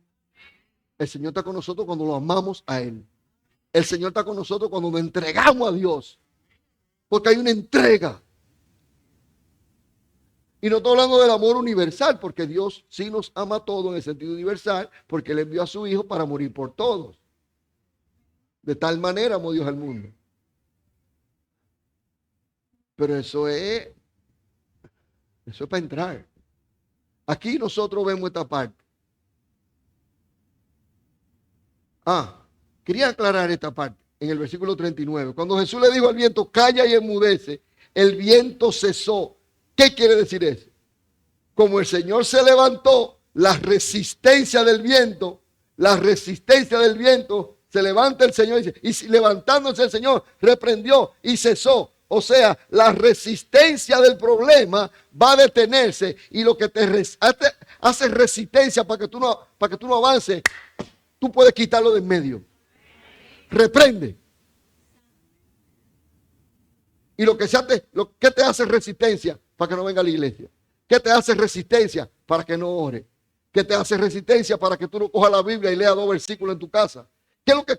El Señor está con nosotros cuando lo amamos a Él. El Señor está con nosotros cuando nos entregamos a Dios. Porque hay una entrega. Y no estoy hablando del amor universal, porque Dios sí nos ama a todos en el sentido universal, porque Él envió a su Hijo para morir por todos. De tal manera amó Dios al mundo. Pero eso es para entrar. Aquí nosotros vemos esta parte. Quería aclarar esta parte en el versículo 39. Cuando Jesús le dijo al viento, calla y enmudece, el viento cesó. ¿Qué quiere decir eso? Como el Señor se levantó, la resistencia del viento, se levanta el Señor y levantándose el Señor, reprendió y cesó. O sea, la resistencia del problema va a detenerse y lo que te hace resistencia para que tú no avances, tú puedes quitarlo de en medio. Reprende. Y ¿qué te hace resistencia para que no venga a la iglesia? ¿Qué te hace resistencia para que no ore? ¿Qué te hace resistencia para que tú no cojas la Biblia y leas 2 versículos en tu casa?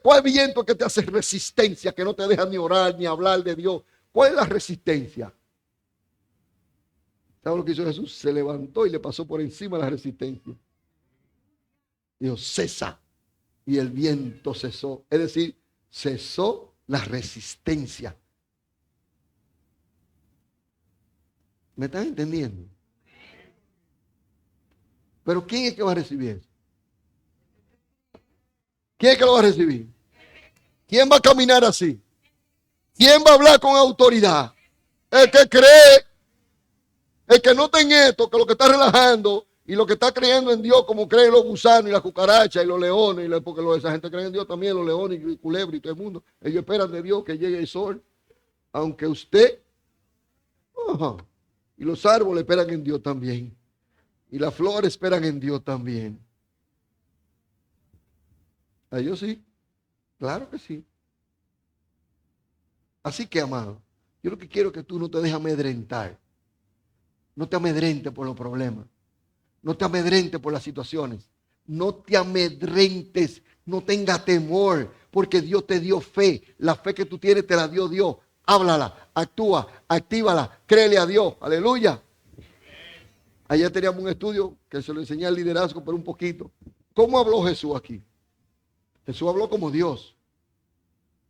¿Cuál viento que te hace resistencia, que no te deja ni orar ni hablar de Dios? ¿Cuál es la resistencia? ¿Sabes lo que hizo Jesús? Se levantó y le pasó por encima la resistencia. Dijo, cesa. Y el viento cesó. Es decir, cesó la resistencia. ¿Me están entendiendo? Pero ¿quién es que va a recibir eso? ¿Quién es que lo va a recibir? ¿Quién va a caminar así? ¿Quién va a hablar con autoridad? El que cree, el que no tenga esto, que lo que está relajando y lo que está creyendo en Dios, como creen los gusanos y las cucarachas y los leones, porque esa gente cree en Dios también, los leones y culebras y todo el mundo. Ellos esperan de Dios que llegue el sol, aunque usted, y los árboles esperan en Dios también, y las flores esperan en Dios también. A ellos sí, claro que sí. Así que, amado, yo lo que quiero es que tú no te dejes amedrentar. No te amedrentes por los problemas. No te amedrentes por las situaciones. No te amedrentes. No tengas temor. Porque Dios te dio fe. La fe que tú tienes te la dio Dios. Háblala, actúa, actívala. Créele a Dios. Aleluya. Ayer teníamos un estudio que se lo enseñé al liderazgo por un poquito. ¿Cómo habló Jesús aquí? Jesús habló como Dios.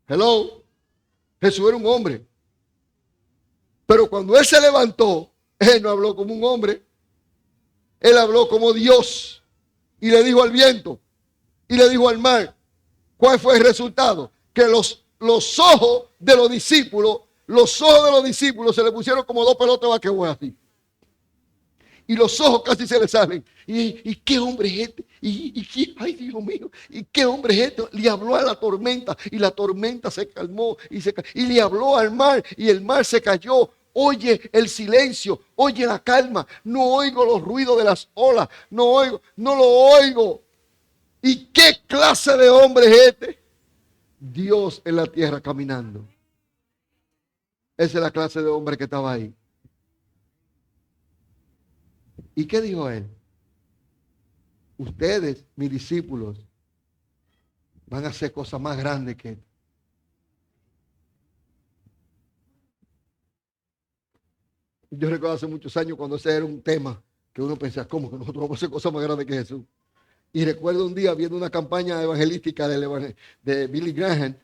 Hello. Jesús era un hombre. Pero cuando Él se levantó, Él no habló como un hombre. Él habló como Dios. Y le dijo al viento. Y le dijo al mar. ¿Cuál fue el resultado? Que los ojos de los discípulos se le pusieron como 2 pelotas de basquetbol así. Y los ojos casi se le salen. ¿Y qué hombre es este? Ay, Dios mío. ¿Y qué hombre es este? Le habló a la tormenta y la tormenta se calmó. Y le habló al mar y el mar se cayó. Oye el silencio, oye la calma. No oigo los ruidos de las olas. No lo oigo. ¿Y qué clase de hombre es este? Dios en la tierra caminando. Esa es la clase de hombre que estaba ahí. ¿Y qué dijo Él? Ustedes, mis discípulos, van a hacer cosas más grandes que esto. Yo recuerdo hace muchos años cuando ese era un tema que uno pensaba, ¿cómo que nosotros vamos a hacer cosas más grandes que Jesús? Y recuerdo un día viendo una campaña evangelística de Billy Graham,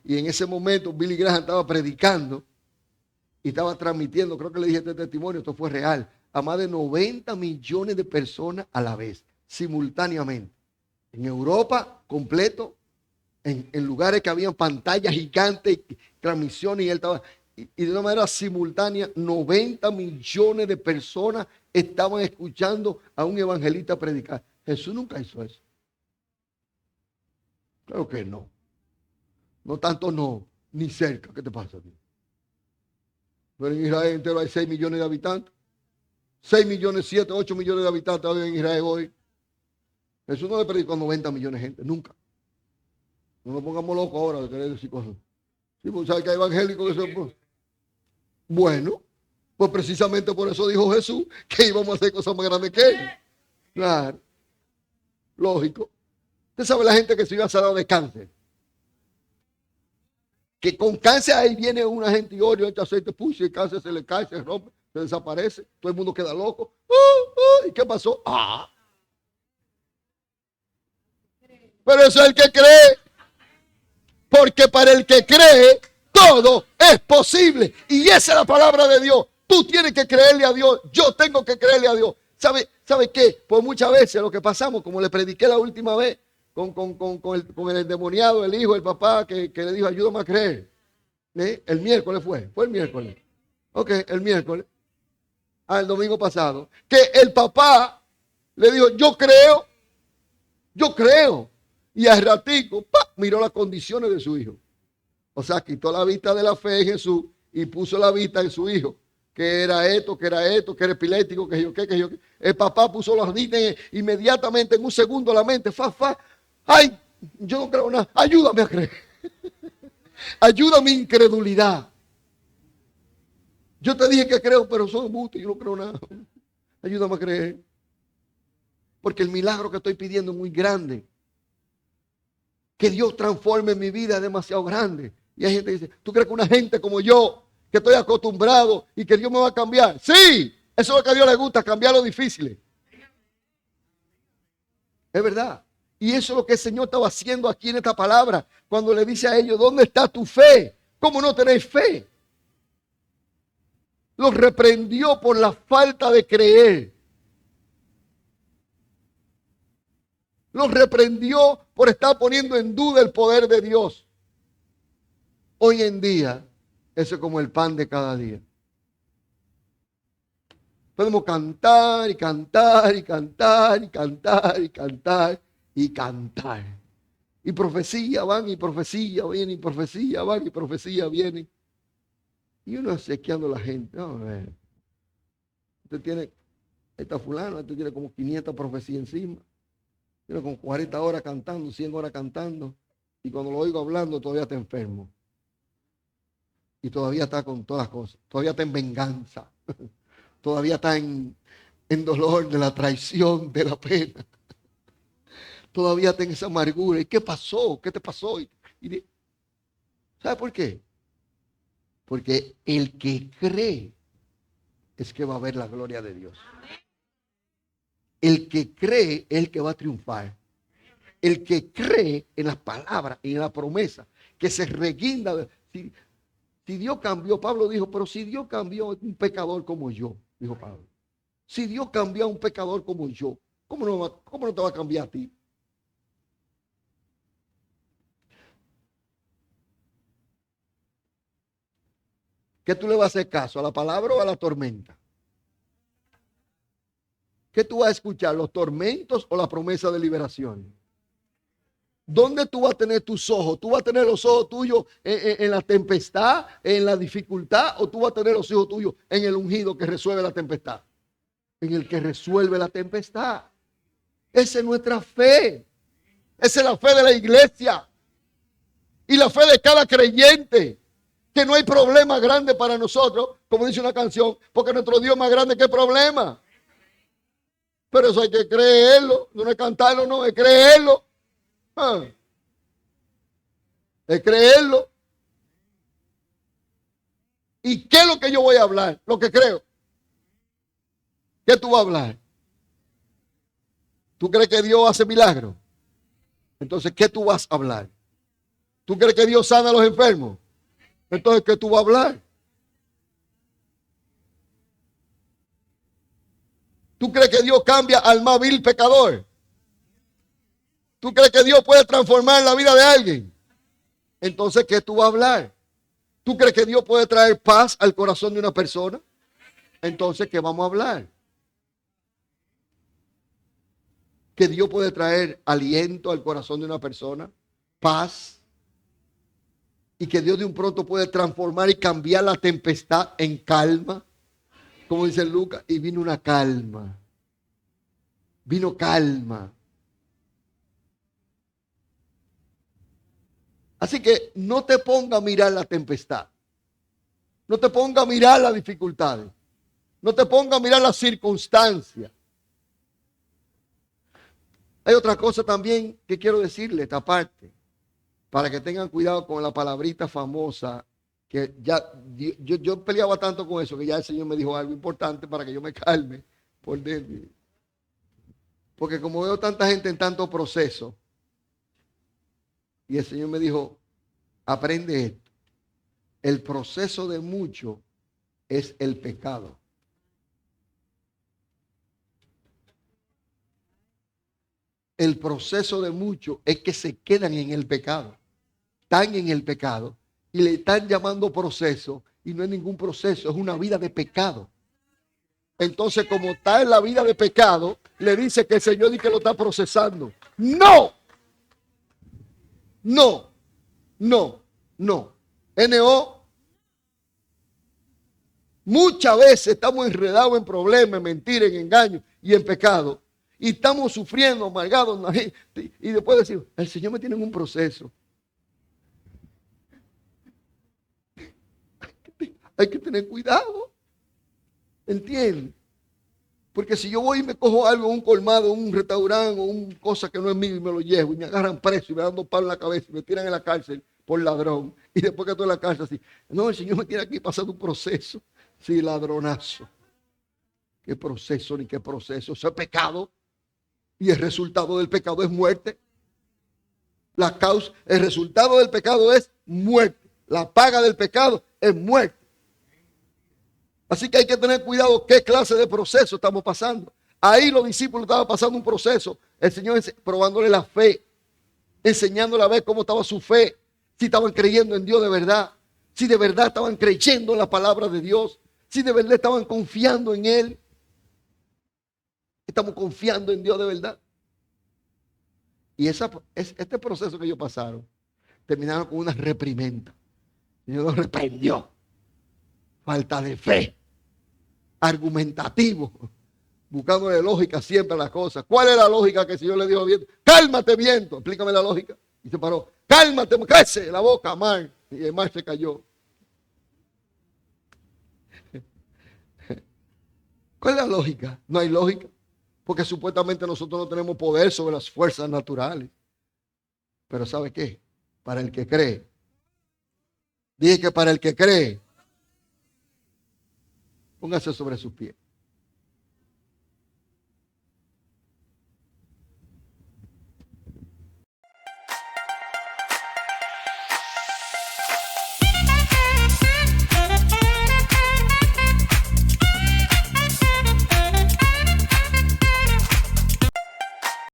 y en ese momento Billy Graham estaba predicando y estaba transmitiendo, creo que le dije este testimonio, esto fue real, a más de 90 millones de personas a la vez, simultáneamente. En Europa, completo, en lugares que habían pantallas gigantes, transmisiones, y él estaba, y de una manera simultánea, 90 millones de personas estaban escuchando a un evangelista predicar. Jesús nunca hizo eso. Claro que no. No tanto no, ni cerca. ¿Qué te pasa a ti? Pero en Israel entero hay 6 millones de habitantes. 6 millones, 7, 8 millones de habitantes en Israel hoy. Jesús no le predicó a 90 millones de gente, nunca. No nos pongamos locos ahora de querer decir cosas. Sí, porque sabe que hay evangélicos que se... Bueno, pues precisamente por eso dijo Jesús que íbamos a hacer cosas más grandes que él. Claro. Lógico. Usted sabe la gente que se iba a sanar de cáncer. Que con cáncer ahí viene una gente y oro, echa aceite, pucha, y el cáncer se le cae, se rompe, se desaparece. Todo el mundo queda loco. ¿Y qué pasó? Pero eso es el que cree. Porque para el que cree, todo es posible. Y esa es la palabra de Dios. Tú tienes que creerle a Dios. Yo tengo que creerle a Dios. ¿Sabe qué? Pues muchas veces lo que pasamos, como le prediqué la última vez, con el endemoniado, el hijo, el papá, que le dijo, ayúdame a creer. El miércoles fue el miércoles. Ok, el miércoles. El domingo pasado. Que el papá le dijo, yo creo. Y al ratico, miró las condiciones de su hijo. O sea, quitó la vista de la fe en Jesús y puso la vista en su hijo. Que era esto, que era epiléptico, que yo qué. El papá puso las vistas inmediatamente, en un segundo, la mente, Ay, yo no creo nada. Ayúdame a creer. Ayuda mi incredulidad. Yo te dije que creo, pero soy mucho, yo no creo nada. Ayúdame a creer. Porque el milagro que estoy pidiendo es muy grande. Que Dios transforme mi vida es demasiado grande. Y hay gente que dice, ¿tú crees que una gente como yo, que estoy acostumbrado y que Dios me va a cambiar? Sí, eso es lo que a Dios le gusta, cambiar lo difícil. Es verdad. Y eso es lo que el Señor estaba haciendo aquí en esta palabra. Cuando le dice a ellos, ¿dónde está tu fe? ¿Cómo no tenéis fe? Los reprendió por la falta de creer. Los reprendió por estar poniendo en duda el poder de Dios. Hoy en día, eso es como el pan de cada día. Podemos cantar y cantar y cantar y cantar y cantar y cantar. Y profecía van y profecía viene y profecía van y profecía viene. Y uno sequeando a la gente. No, usted tiene, esta fulana, usted tiene como 500 profecías encima. Tiene como 40 horas cantando, 100 horas cantando. Y cuando lo oigo hablando, todavía está enfermo. Y todavía está con todas las cosas. Todavía está en venganza. Todavía está en dolor de la traición, de la pena. Todavía está en esa amargura. ¿Y qué pasó? ¿Qué te pasó? ¿Sabe por qué? Porque el que cree es que va a ver la gloria de Dios. El que cree es el que va a triunfar. El que cree en las palabras y en la promesa, que se reguinda. Si Dios cambió, Pablo dijo, pero si Dios cambió a un pecador como yo, dijo Pablo. Si Dios cambió a un pecador como yo, ¿cómo no te va a cambiar a ti? ¿Qué tú le vas a hacer caso? ¿A la palabra o a la tormenta? ¿Qué tú vas a escuchar? ¿Los tormentos o la promesa de liberación? ¿Dónde tú vas a tener tus ojos? ¿Tú vas a tener los ojos tuyos en la tempestad, en la dificultad? ¿O tú vas a tener los ojos tuyos en el ungido que resuelve la tempestad? En el que resuelve la tempestad. Esa es nuestra fe. Esa es la fe de la iglesia. Y la fe de cada creyente. Que no hay problema grande para nosotros, como dice una canción, porque nuestro Dios es más grande que el problema. Pero eso hay que creerlo. No es cantarlo, no, es creerlo. Es creerlo. ¿Y qué es lo que yo voy a hablar? Lo que creo. ¿Qué tú vas a hablar? ¿Tú crees que Dios hace milagros? Entonces, ¿qué tú vas a hablar? ¿Tú crees que Dios sana a los enfermos? Entonces, ¿qué tú vas a hablar? ¿Tú crees que Dios cambia al más vil pecador? ¿Tú crees que Dios puede transformar la vida de alguien? Entonces, ¿qué tú vas a hablar? ¿Tú crees que Dios puede traer paz al corazón de una persona? Entonces, ¿qué vamos a hablar? ¿Que Dios puede traer aliento al corazón de una persona? Paz. Y que Dios de un pronto puede transformar y cambiar la tempestad en calma. Como dice Lucas, y vino una calma. Vino calma. Así que no te ponga a mirar la tempestad. No te ponga a mirar las dificultades. No te ponga a mirar las circunstancias. Hay otra cosa también que quiero decirle esta parte. Para que tengan cuidado con la palabrita famosa. Que ya yo peleaba tanto con eso que ya el Señor me dijo algo importante para que yo me calme por dentro. Porque como veo tanta gente en tanto proceso. Y el Señor me dijo, aprende esto. El proceso de mucho es el pecado. El proceso de mucho es que se quedan en el pecado. Están en el pecado y le están llamando proceso y no es ningún proceso, es una vida de pecado. Entonces, como está en la vida de pecado, le dice que el Señor dice que lo está procesando. ¡No! No, no, no. N.O. Muchas veces estamos enredados en problemas, en mentiras, en engaños y en pecado. Y estamos sufriendo, amargados. Y después decimos, el Señor me tiene en un proceso. Hay que tener cuidado. ¿Entiendes? Porque si yo voy y me cojo algo en un colmado, un restaurante o una cosa que no es mío y me lo llevo y me agarran preso y me dan 2 palos en la cabeza y me tiran en la cárcel por ladrón. Y después que estoy en la cárcel así, no, el Señor me tiene aquí pasando un proceso. Sí, ladronazo. ¿Qué proceso ni qué proceso? Eso es pecado. Y el resultado del pecado es muerte. El resultado del pecado es muerte. La paga del pecado es muerte. Así que hay que tener cuidado qué clase de proceso estamos pasando. Ahí los discípulos estaban pasando un proceso. El Señor probándole la fe, enseñándole a ver cómo estaba su fe, si estaban creyendo en Dios de verdad, si de verdad estaban creyendo en la palabra de Dios, si de verdad estaban confiando en Él. Estamos confiando en Dios de verdad. Y este proceso que ellos pasaron, terminaron con una reprimenda. El Señor los reprendió. Falta de fe. Argumentativo. Buscándole lógica siempre a las cosas. ¿Cuál es la lógica que el Señor le dijo a viento? Cálmate, viento. Explícame la lógica. Y se paró. Cálmate, cállese la boca, mar. Y el mar se cayó. ¿Cuál es la lógica? No hay lógica. Porque supuestamente nosotros no tenemos poder sobre las fuerzas naturales. Pero ¿sabe qué? Para el que cree. Dije que para el que cree. Póngase sobre sus pies.